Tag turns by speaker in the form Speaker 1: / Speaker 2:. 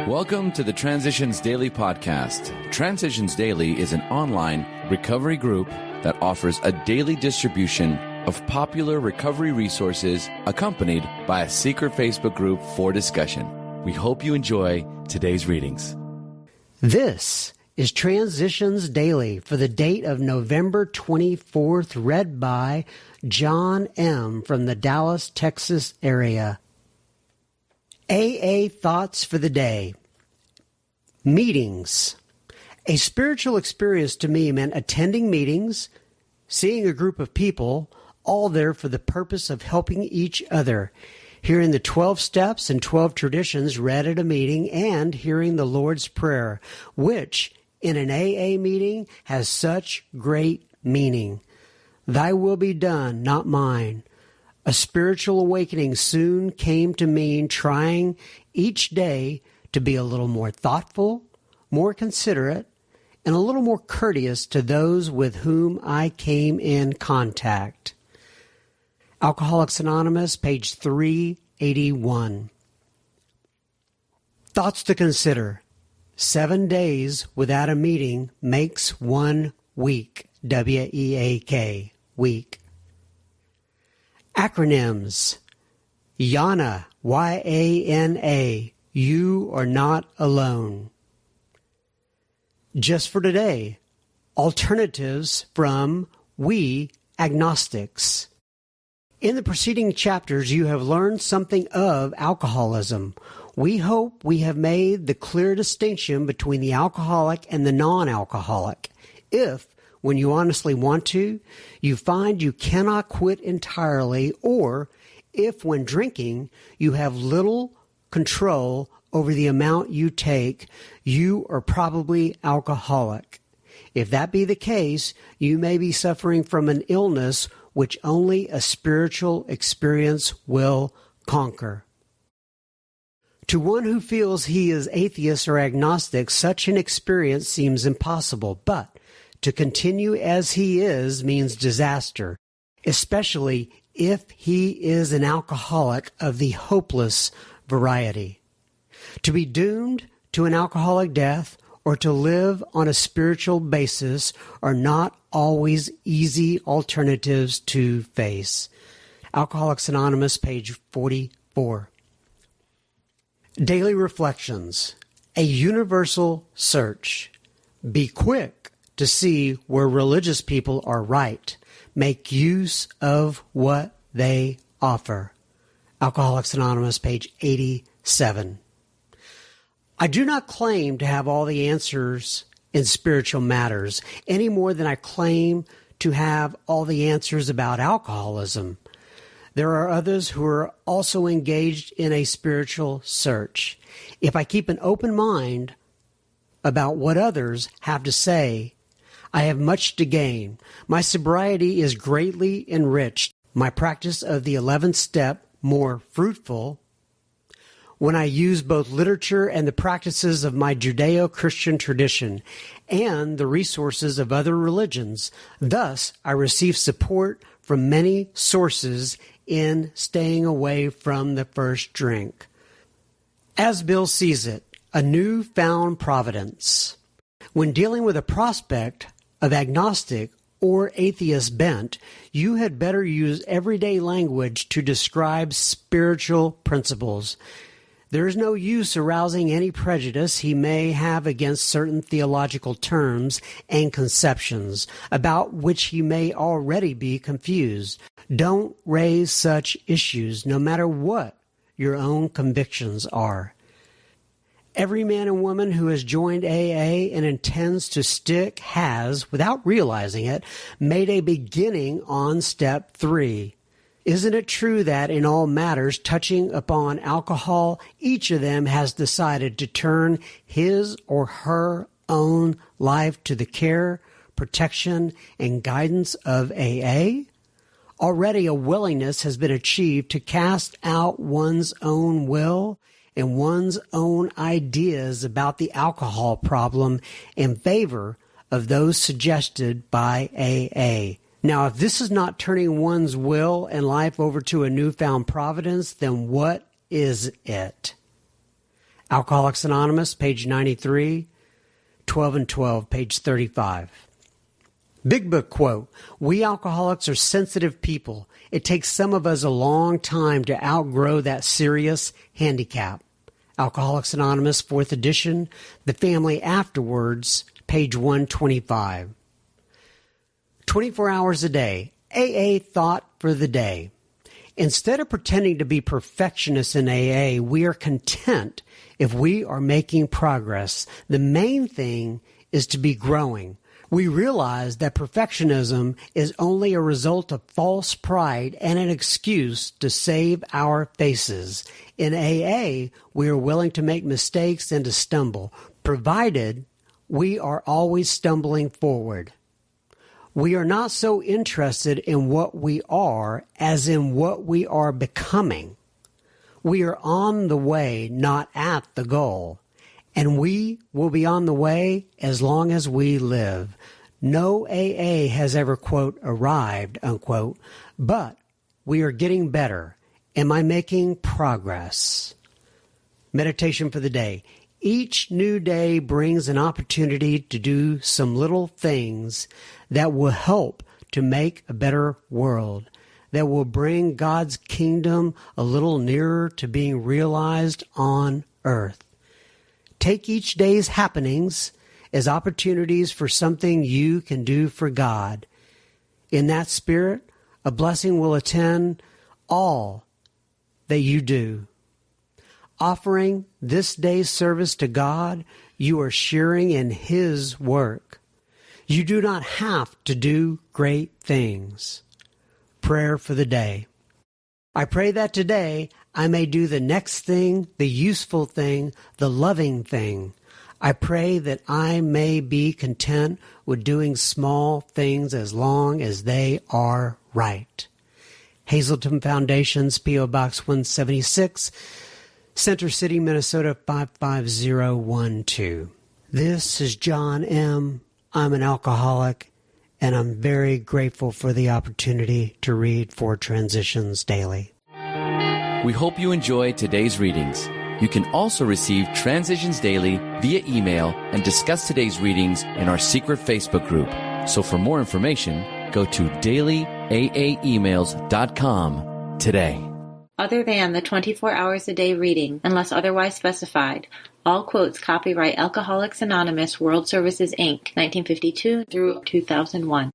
Speaker 1: Welcome to the Transitions Daily podcast. Transitions Daily is an online recovery group that offers a daily distribution of popular recovery resources accompanied by a secret Facebook group for discussion. We hope you enjoy today's readings.
Speaker 2: This is Transitions Daily for the date of November 24th, read by John M. from the Dallas, Texas area. AA Thoughts for the Day. Meetings. A spiritual experience to me meant attending meetings, seeing a group of people, all there for the purpose of helping each other, hearing the 12 steps and 12 traditions read at a meeting, and hearing the Lord's Prayer, which, in an AA meeting, has such great meaning. Thy will be done, not mine. A spiritual awakening soon came to mean trying each day to be a little more thoughtful, more considerate, and a little more courteous to those with whom I came in contact. Alcoholics Anonymous, page 381. Thoughts to consider. 7 days without a meeting makes 1 week. W-E-A-K, week. Acronyms. YANA, Y-A-N-A, you are not alone. Just for today, alternatives from We Agnostics. In the preceding chapters, you have learned something of alcoholism. We hope we have made the clear distinction between the alcoholic and the non-alcoholic. If, when you honestly want to, you find you cannot quit entirely, or if when drinking you have little control over the amount you take, you are probably alcoholic. If that be the case, you may be suffering from an illness which only a spiritual experience will conquer. To one who feels he is atheist or agnostic, such an experience seems impossible, but to continue as he is means disaster, especially if he is an alcoholic of the hopeless variety. To be doomed to an alcoholic death or to live on a spiritual basis are not always easy alternatives to face. Alcoholics Anonymous, page 44. Daily Reflections. A universal search. Be quick to see where religious people are right. Make use of what they offer. Alcoholics Anonymous, page 87. I do not claim to have all the answers in spiritual matters, any more than I claim to have all the answers about alcoholism. There are others who are also engaged in a spiritual search. If I keep an open mind about what others have to say, I have much to gain. My sobriety is greatly enriched, my practice of the 11th step more fruitful, when I use both literature and the practices of my Judeo-Christian tradition and the resources of other religions. Thus, I receive support from many sources in staying away from the first drink. As Bill sees it, a newfound providence. When dealing with a prospect of agnostic or atheist bent, you had better use everyday language to describe spiritual principles. There is no use arousing any prejudice he may have against certain theological terms and conceptions, about which he may already be confused. Don't raise such issues, no matter what your own convictions are. Every man and woman who has joined AA and intends to stick has, without realizing it, made a beginning on step 3. Isn't it true that in all matters touching upon alcohol, each of them has decided to turn his or her own life to the care, protection, and guidance of AA? Already a willingness has been achieved to cast out one's own will and one's own ideas about the alcohol problem in favor of those suggested by AA. Now, if this is not turning one's will and life over to a newfound providence, then what is it? Alcoholics Anonymous, page 93, 12 and 12, page 35. Big Book quote, "We alcoholics are sensitive people. It takes some of us a long time to outgrow that serious handicap." Alcoholics Anonymous, 4th edition, The Family Afterwards, page 125. 24 hours a day, AA thought for the day. Instead of pretending to be perfectionists in AA, we are content if we are making progress. The main thing is to be growing. We realize that perfectionism is only a result of false pride and an excuse to save our faces. In AA, we are willing to make mistakes and to stumble, provided we are always stumbling forward. We are not so interested in what we are as in what we are becoming. We are on the way, not at the goal. And we will be on the way as long as we live. No AA has ever, quote, arrived, unquote, but we are getting better. Am I making progress? Meditation for the day. Each new day brings an opportunity to do some little things that will help to make a better world, that will bring God's kingdom a little nearer to being realized on earth. Take each day's happenings as opportunities for something you can do for God. In that spirit, a blessing will attend all that you do. Offering this day's service to God, you are sharing in His work. You do not have to do great things. Prayer for the day. I pray that today I may do the next thing, the useful thing, the loving thing. I pray that I may be content with doing small things as long as they are right. Hazelton Foundation's P.O. Box 176, Center City, Minnesota 55012. This is John M. I'm an alcoholic, and I'm very grateful for the opportunity to read 4 Transitions daily.
Speaker 1: We hope you enjoyed today's readings. You can also receive Transitions Daily via email and discuss today's readings in our secret Facebook group. So for more information, go to dailyaaemails.com today.
Speaker 3: Other than the 24 hours a day reading, unless otherwise specified, all quotes copyright Alcoholics Anonymous World Services, Inc., 1952 through 2001.